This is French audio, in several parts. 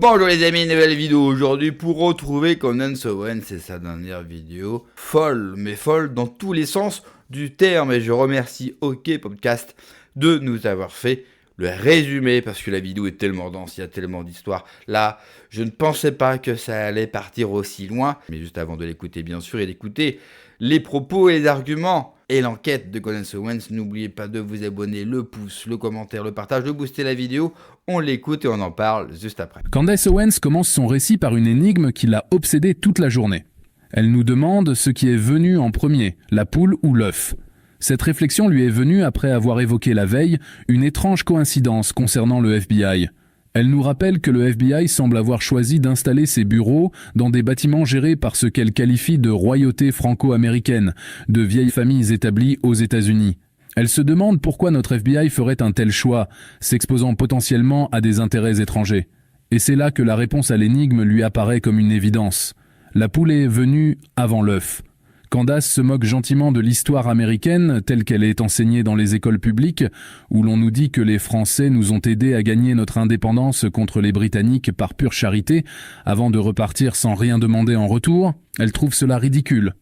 Bonjour les amis, nouvelle vidéo aujourd'hui pour retrouver Candace Owens, c'est sa dernière vidéo. Folle, mais folle dans tous les sens du terme. Et je remercie OK Podcast de nous avoir fait le résumé parce que la vidéo est tellement dense, il y a tellement d'histoires. Là, je ne pensais pas que ça allait partir aussi loin. Mais juste avant de l'écouter bien sûr et d'écouter les propos et les arguments et l'enquête de Candace Owens, n'oubliez pas de vous abonner, le pouce, le commentaire, le partage, de booster la vidéo. On l'écoute et on en parle juste après. Candace Owens commence son récit par une énigme qui l'a obsédée toute la journée. Elle nous demande ce qui est venu en premier, la poule ou l'œuf. Cette réflexion lui est venue après avoir évoqué la veille une étrange coïncidence concernant le FBI. Elle nous rappelle que le FBI semble avoir choisi d'installer ses bureaux dans des bâtiments gérés par ce qu'elle qualifie de royauté franco-américaine, de vieilles familles établies aux États-Unis. Elle se demande pourquoi notre FBI ferait un tel choix, s'exposant potentiellement à des intérêts étrangers. Et c'est là que la réponse à l'énigme lui apparaît comme une évidence. La poule est venue avant l'œuf. Candace se moque gentiment de l'histoire américaine telle qu'elle est enseignée dans les écoles publiques, où l'on nous dit que les Français nous ont aidés à gagner notre indépendance contre les Britanniques par pure charité, avant de repartir sans rien demander en retour. Elle trouve cela ridicule.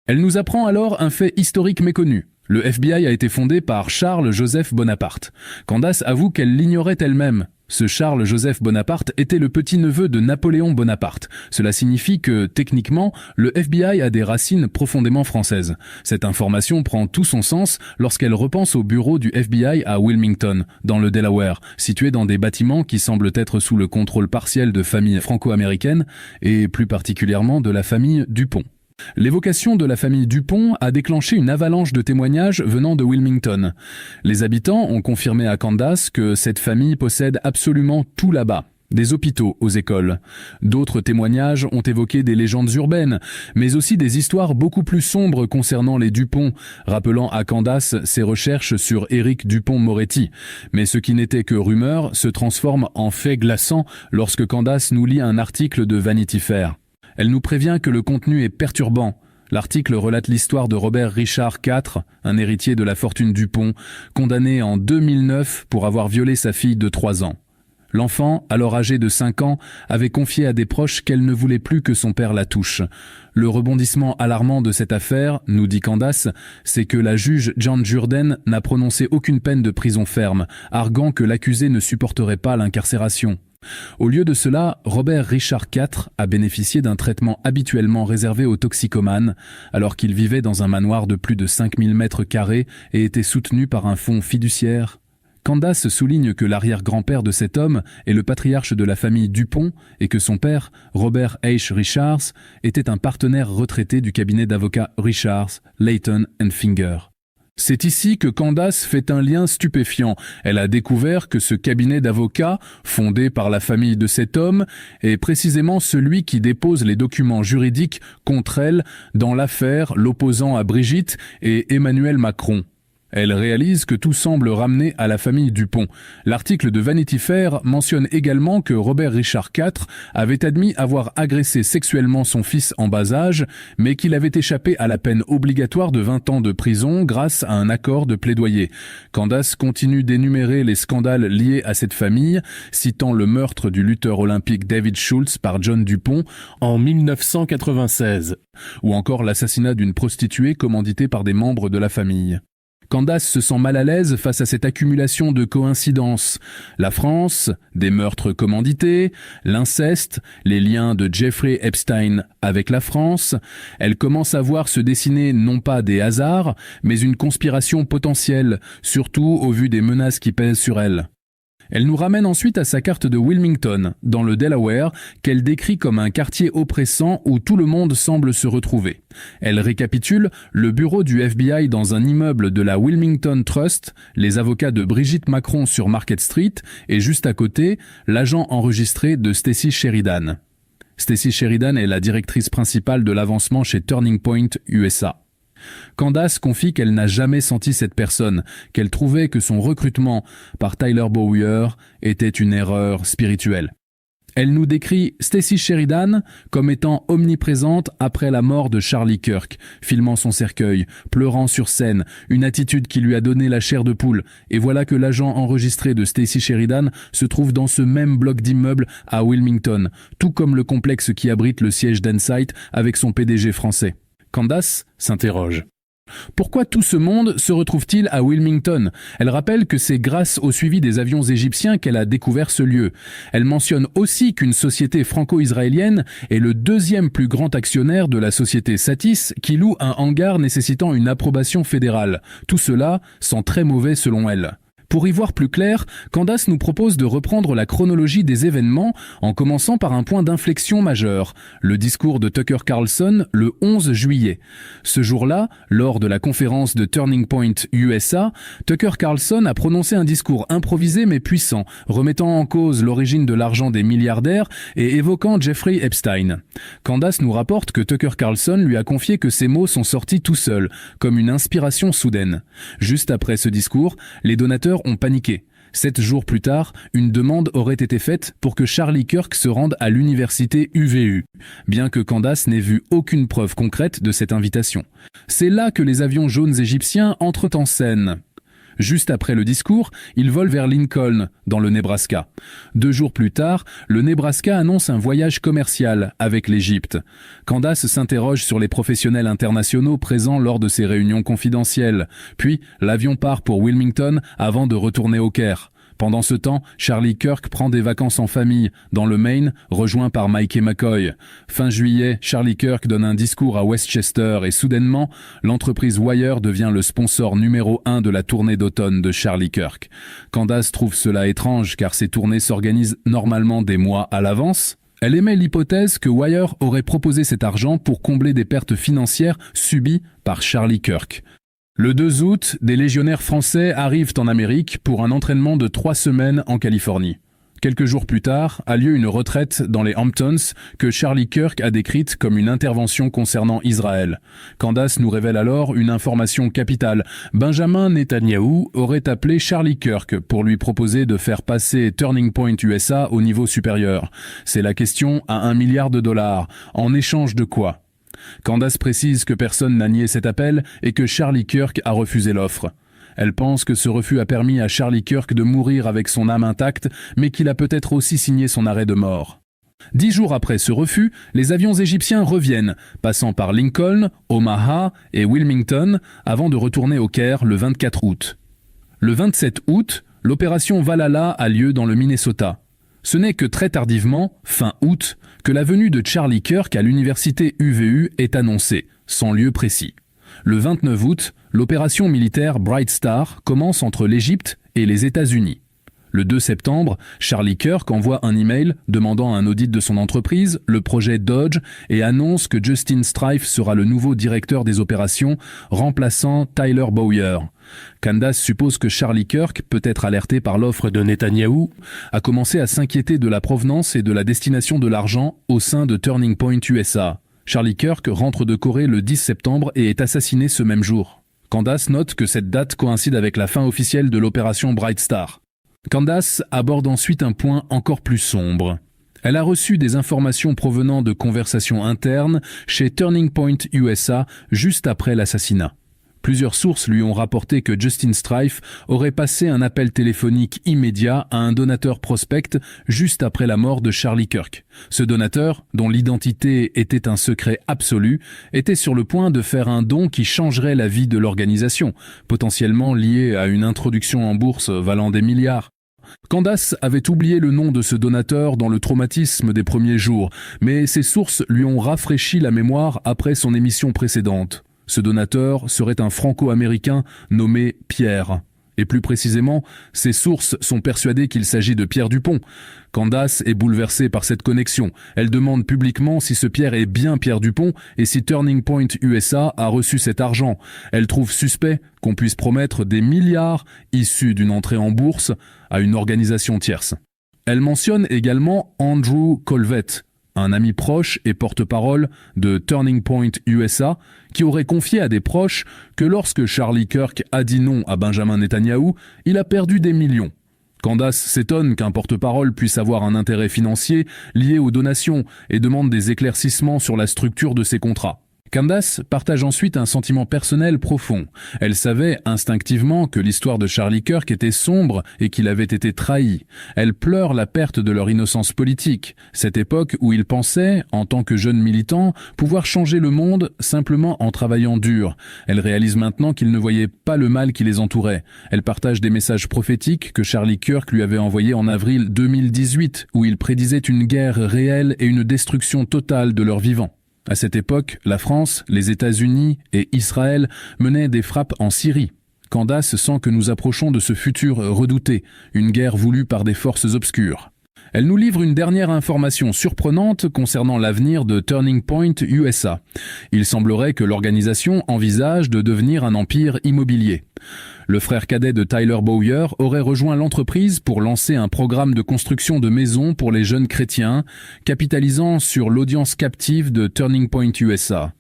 Elle nous apprend alors un fait historique méconnu. Le FBI a été fondé par Charles-Joseph Bonaparte. Candace avoue qu'elle l'ignorait elle-même. Ce Charles-Joseph Bonaparte était le petit-neveu de Napoléon Bonaparte. Cela signifie que, techniquement, le FBI a des racines profondément françaises. Cette information prend tout son sens lorsqu'elle repense au bureau du FBI à Wilmington, dans le Delaware, situé dans des bâtiments qui semblent être sous le contrôle partiel de familles franco-américaines, et plus particulièrement de la famille Dupont. L'évocation de la famille Dupont a déclenché une avalanche de témoignages venant de Wilmington. Les habitants ont confirmé à Candace que cette famille possède absolument tout là-bas. Des hôpitaux aux écoles. D'autres témoignages ont évoqué des légendes urbaines, mais aussi des histoires beaucoup plus sombres concernant les Dupont, rappelant à Candace ses recherches sur Éric Dupond-Moretti. Mais ce qui n'était que rumeur se transforme en fait glaçant lorsque Candace nous lit un article de Vanity Fair. Elle nous prévient que le contenu est perturbant. L'article relate l'histoire de Robert Richard IV, un héritier de la fortune Dupont, condamné en 2009 pour avoir violé sa fille de 3 ans. L'enfant, alors âgé de 5 ans, avait confié à des proches qu'elle ne voulait plus que son père la touche. Le rebondissement alarmant de cette affaire, nous dit Candace, c'est que la juge Jan Jurden n'a prononcé aucune peine de prison ferme, arguant que l'accusé ne supporterait pas l'incarcération. Au lieu de cela, Robert Richard IV a bénéficié d'un traitement habituellement réservé aux toxicomanes, alors qu'il vivait dans un manoir de plus de 5000 mètres carrés et était soutenu par un fonds fiduciaire. Candace souligne que l'arrière-grand-père de cet homme est le patriarche de la famille Dupont et que son père, Robert H. Richards, était un partenaire retraité du cabinet d'avocats Richards, Layton & Finger. C'est ici que Candace fait un lien stupéfiant. Elle a découvert que ce cabinet d'avocats, fondé par la famille de cet homme, est précisément celui qui dépose les documents juridiques contre elle dans l'affaire l'opposant à Brigitte et Emmanuel Macron. Elle réalise que tout semble ramener à la famille Dupont. L'article de Vanity Fair mentionne également que Robert Richard IV avait admis avoir agressé sexuellement son fils en bas âge, mais qu'il avait échappé à la peine obligatoire de 20 ans de prison grâce à un accord de plaidoyer. Candace continue d'énumérer les scandales liés à cette famille, citant le meurtre du lutteur olympique David Schultz par John Dupont en 1996, ou encore l'assassinat d'une prostituée commanditée par des membres de la famille. Candace se sent mal à l'aise face à cette accumulation de coïncidences. La France, des meurtres commandités, l'inceste, les liens de Jeffrey Epstein avec la France. Elle commence à voir se dessiner non pas des hasards, mais une conspiration potentielle, surtout au vu des menaces qui pèsent sur elle. Elle nous ramène ensuite à sa carte de Wilmington, dans le Delaware, qu'elle décrit comme un quartier oppressant où tout le monde semble se retrouver. Elle récapitule le bureau du FBI dans un immeuble de la Wilmington Trust, les avocats de Brigitte Macron sur Market Street et juste à côté, l'agent enregistré de Stacey Sheridan. Stacey Sheridan est la directrice principale de l'avancement chez Turning Point USA. Candace confie qu'elle n'a jamais senti cette personne, qu'elle trouvait que son recrutement par Tyler Bowyer était une erreur spirituelle. Elle nous décrit Stacy Sheridan comme étant omniprésente après la mort de Charlie Kirk, filmant son cercueil, pleurant sur scène, une attitude qui lui a donné la chair de poule. Et voilà que l'agent enregistré de Stacy Sheridan se trouve dans ce même bloc d'immeubles à Wilmington, tout comme le complexe qui abrite le siège d'Ensight avec son PDG français. Candace s'interroge. Pourquoi tout ce monde se retrouve-t-il à Wilmington? Elle rappelle que c'est grâce au suivi des avions égyptiens qu'elle a découvert ce lieu. Elle mentionne aussi qu'une société franco-israélienne est le deuxième plus grand actionnaire de la société Satis qui loue un hangar nécessitant une approbation fédérale. Tout cela sent très mauvais selon elle. Pour y voir plus clair, Candace nous propose de reprendre la chronologie des événements en commençant par un point d'inflexion majeur, le discours de Tucker Carlson le 11 juillet. Ce jour-là, lors de la conférence de Turning Point USA, Tucker Carlson a prononcé un discours improvisé mais puissant, remettant en cause l'origine de l'argent des milliardaires et évoquant Jeffrey Epstein. Candace nous rapporte que Tucker Carlson lui a confié que ces mots sont sortis tout seuls, comme une inspiration soudaine. Juste après ce discours, les donateurs ont paniqué. 7 jours plus tard, une demande aurait été faite pour que Charlie Kirk se rende à l'université UVU, bien que Candace n'ait vu aucune preuve concrète de cette invitation. C'est là que les avions jaunes égyptiens entrent en scène. Juste après le discours, ils volent vers Lincoln, dans le Nebraska. 2 jours plus tard, le Nebraska annonce un voyage commercial avec l'Égypte. Candace s'interroge sur les professionnels internationaux présents lors de ces réunions confidentielles. Puis, l'avion part pour Wilmington avant de retourner au Caire. Pendant ce temps, Charlie Kirk prend des vacances en famille, dans le Maine, rejoint par Mike et McCoy. Fin juillet, Charlie Kirk donne un discours à Westchester et soudainement, l'entreprise Wire devient le sponsor numéro 1 de la tournée d'automne de Charlie Kirk. Candace trouve cela étrange car ces tournées s'organisent normalement des mois à l'avance. Elle émet l'hypothèse que Wire aurait proposé cet argent pour combler des pertes financières subies par Charlie Kirk. Le 2 août, des légionnaires français arrivent en Amérique pour un entraînement de 3 semaines en Californie. Quelques jours plus tard, a lieu une retraite dans les Hamptons que Charlie Kirk a décrite comme une intervention concernant Israël. Candace nous révèle alors une information capitale. Benjamin Netanyahou aurait appelé Charlie Kirk pour lui proposer de faire passer Turning Point USA au niveau supérieur. C'est la question à $1 milliard. En échange de quoi ? Candace précise que personne n'a nié cet appel et que Charlie Kirk a refusé l'offre. Elle pense que ce refus a permis à Charlie Kirk de mourir avec son âme intacte, mais qu'il a peut-être aussi signé son arrêt de mort. 10 jours après ce refus, les avions égyptiens reviennent, passant par Lincoln, Omaha et Wilmington, avant de retourner au Caire le 24 août. Le 27 août, l'opération Valhalla a lieu dans le Minnesota. Ce n'est que très tardivement, fin août, que la venue de Charlie Kirk à l'université UVU est annoncée, sans lieu précis. Le 29 août, l'opération militaire Bright Star commence entre l'Égypte et les États-Unis. Le 2 septembre, Charlie Kirk envoie un email demandant un audit de son entreprise, le projet Dodge, et annonce que Justin Strife sera le nouveau directeur des opérations, remplaçant Tyler Bowyer. Candace suppose que Charlie Kirk, peut-être alerté par l'offre de Netanyahou, a commencé à s'inquiéter de la provenance et de la destination de l'argent au sein de Turning Point USA. Charlie Kirk rentre de Corée le 10 septembre et est assassiné ce même jour. Candace note que cette date coïncide avec la fin officielle de l'opération Bright Star. Candace aborde ensuite un point encore plus sombre. Elle a reçu des informations provenant de conversations internes chez Turning Point USA juste après l'assassinat. Plusieurs sources lui ont rapporté que Justin Strife aurait passé un appel téléphonique immédiat à un donateur prospect juste après la mort de Charlie Kirk. Ce donateur, dont l'identité était un secret absolu, était sur le point de faire un don qui changerait la vie de l'organisation, potentiellement lié à une introduction en bourse valant des milliards. Candace avait oublié le nom de ce donateur dans le traumatisme des premiers jours, mais ses sources lui ont rafraîchi la mémoire après son émission précédente. Ce donateur serait un franco-américain nommé Pierre. Et plus précisément, ses sources sont persuadées qu'il s'agit de Pierre Dupont. Candace est bouleversée par cette connexion. Elle demande publiquement si ce Pierre est bien Pierre Dupont et si Turning Point USA a reçu cet argent. Elle trouve suspect qu'on puisse promettre des milliards issus d'une entrée en bourse à une organisation tierce. Elle mentionne également Andrew Colvett, un ami proche et porte-parole de Turning Point USA, qui aurait confié à des proches que lorsque Charlie Kirk a dit non à Benjamin Netanyahou, il a perdu des millions. Candace s'étonne qu'un porte-parole puisse avoir un intérêt financier lié aux donations et demande des éclaircissements sur la structure de ses contrats. Candace partage ensuite un sentiment personnel profond. Elle savait instinctivement que l'histoire de Charlie Kirk était sombre et qu'il avait été trahi. Elle pleure la perte de leur innocence politique, cette époque où ils pensaient, en tant que jeunes militants, pouvoir changer le monde simplement en travaillant dur. Elle réalise maintenant qu'ils ne voyaient pas le mal qui les entourait. Elle partage des messages prophétiques que Charlie Kirk lui avait envoyés en avril 2018, où il prédisait une guerre réelle et une destruction totale de leurs vivants. À cette époque, la France, les États-Unis et Israël menaient des frappes en Syrie. Candace sent que nous approchons de ce futur redouté, une guerre voulue par des forces obscures. Elle nous livre une dernière information surprenante concernant l'avenir de Turning Point USA. Il semblerait que l'organisation envisage de devenir un empire immobilier. Le frère cadet de Tyler Bowyer aurait rejoint l'entreprise pour lancer un programme de construction de maisons pour les jeunes chrétiens, capitalisant sur l'audience captive de Turning Point USA.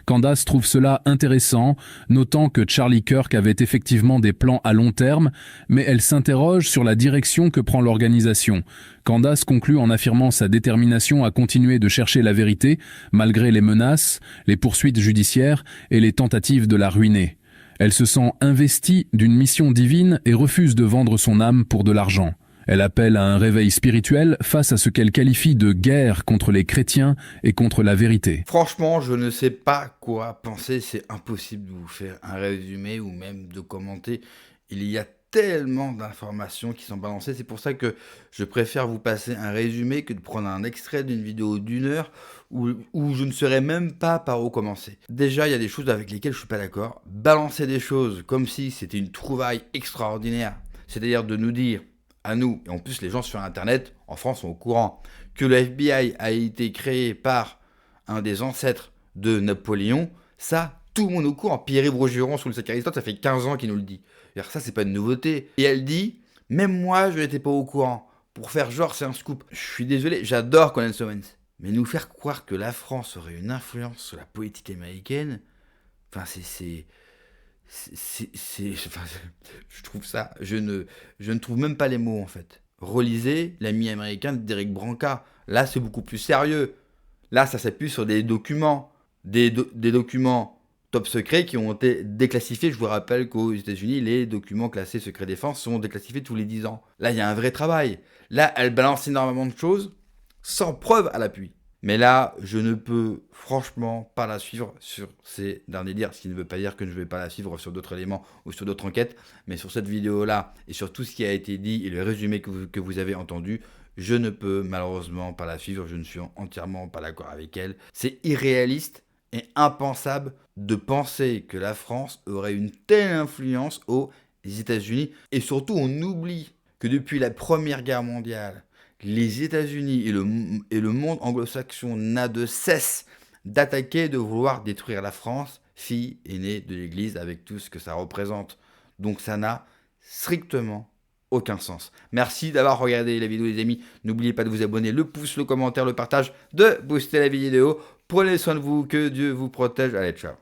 Candace trouve cela intéressant, notant que Charlie Kirk avait effectivement des plans à long terme, mais elle s'interroge sur la direction que prend l'organisation. Candace conclut en affirmant sa détermination à continuer de chercher la vérité, malgré les menaces, les poursuites judiciaires et les tentatives de la ruiner. Elle se sent investie d'une mission divine et refuse de vendre son âme pour de l'argent. Elle appelle à un réveil spirituel face à ce qu'elle qualifie de guerre contre les chrétiens et contre la vérité. Franchement, je ne sais pas quoi penser, c'est impossible de vous faire un résumé ou même de commenter. Il y a tellement d'informations qui sont balancées, c'est pour ça que je préfère vous passer un résumé que de prendre un extrait d'une vidéo d'1 heure où je ne saurais même pas par où commencer. Déjà, il y a des choses avec lesquelles je suis pas d'accord. Balancer des choses comme si c'était une trouvaille extraordinaire, c'est-à-dire de nous dire à nous, et en plus les gens sur internet en France sont au courant, que le FBI a été créé par un des ancêtres de Napoléon, ça, tout le monde est au courant. Pierre-Yves Rogeron sous le sacré Aristote, ça fait 15 ans qu'il nous le dit. Alors ça, c'est pas une nouveauté. Et elle dit, même moi, je n'étais pas au courant. Pour faire genre, c'est un scoop. Je suis désolé, j'adore Conan Owens. Mais nous faire croire que la France aurait une influence sur la politique américaine, enfin, je trouve ça, je ne trouve même pas les mots en fait. Relisez L'ami américain d'Eric Branca. Là, c'est beaucoup plus sérieux. Là, ça s'appuie sur des documents, des documents top secrets qui ont été déclassifiés. Je vous rappelle qu'aux États-Unis, les documents classés secret défense sont déclassifiés tous les 10 ans. Là, il y a un vrai travail. Là, elle balance énormément de choses sans preuve à l'appui. Mais là, je ne peux franchement pas la suivre sur ces derniers dires, ce qui ne veut pas dire que je ne vais pas la suivre sur d'autres éléments ou sur d'autres enquêtes, mais sur cette vidéo-là et sur tout ce qui a été dit et le résumé que vous avez entendu, je ne peux malheureusement pas la suivre, je ne suis entièrement pas d'accord avec elle. C'est irréaliste et impensable de penser que la France aurait une telle influence aux États-Unis. Et surtout, on oublie que depuis la Première Guerre mondiale, les États-Unis et le monde anglo-saxon n'a de cesse d'attaquer, de vouloir détruire la France, fille aînée de l'Église, avec tout ce que ça représente. Donc ça n'a strictement aucun sens. Merci d'avoir regardé la vidéo les amis. N'oubliez pas de vous abonner, le pouce, le commentaire, le partage, de booster la vidéo. Prenez soin de vous, que Dieu vous protège. Allez, ciao.